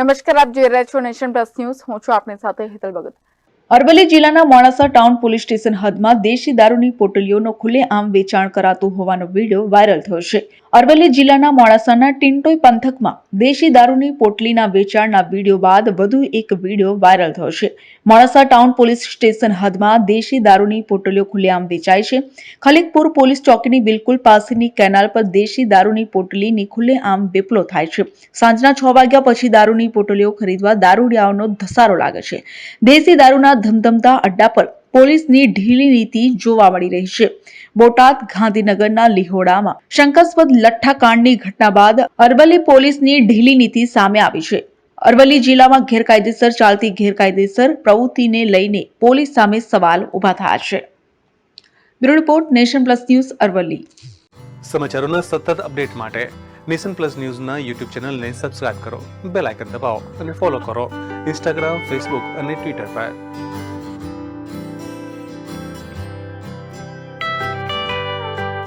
નમસ્કાર, આપ જોઈ રહ્યા છો નેશન પ્લસ ન્યૂઝ. હું છું આપની સાથે હેતલ ભગત. અરવલ્લી જિલ્લાના મોડાસા ટાઉન પોલીસ સ્ટેશન હદમાં દેશી દારૂની પોટલીઓનો ખુલ્લેઆમ વેચાણ કરાતું હોવાનો વિડીયો વાયરલ થયો છે. અરવલ્લી જિલ્લાના મોડાસાના ટિન્ટોઈ પંથકમાં દેશી દારૂની પોટલીના વેચાણના વિડીયો બાદ વધુ એક વિડીયો વાયરલ થયો છે. મોડાસા ટાઉન પોલીસ સ્ટેશન હદમાં દેશી દારૂની પોટલીઓ ખુલ્લેઆમ વેચાય છે. ખલીકપુર પોલીસ ચોકીની બિલકુલ પાસેની કેનાલ પર દેશી દારૂની પોટલીની ખુલ્લેઆમ વેપલો થાય છે. સાંજના 6 વાગ્યા પછી દારૂની પોટલીઓ ખરીદવા દારૂડિયાઓનો ધસારો લાગે છે. દેશી દારૂના ધમધમતા અડ્ડા પર પોલીસની ઢીલી નીતિ જોવા મળી રહી છે. બોટાદ, ગાંધીનગરના લિહોડામાં શંકાસ્પદ લઠ્ઠાકાંડની ઘટના બાદ અરવલ્લી પોલીસની ઢીલી નીતિ સામે આવી છે. અરવલ્લી જિલ્લામાં ગેરકાયદેસર ચાલતી ગેરકાયદેસર પ્રવૃત્તિને લઈને પોલીસ સામે સવાલ ઉભા થયા છે. Bureau report, nation plus news, Aravalli. સમાચારોના સતત અપડેટ માટે નેશન પ્લસ ન્યૂઝના યુટ્યુબ ચેનલને સબસ્ક્રાઇબ કરો, બેલ આઇકન દબાવો અને ફોલો કરો ઇન્સ્ટાગ્રામ, ફેસબુક અને ટ્વિટર પર.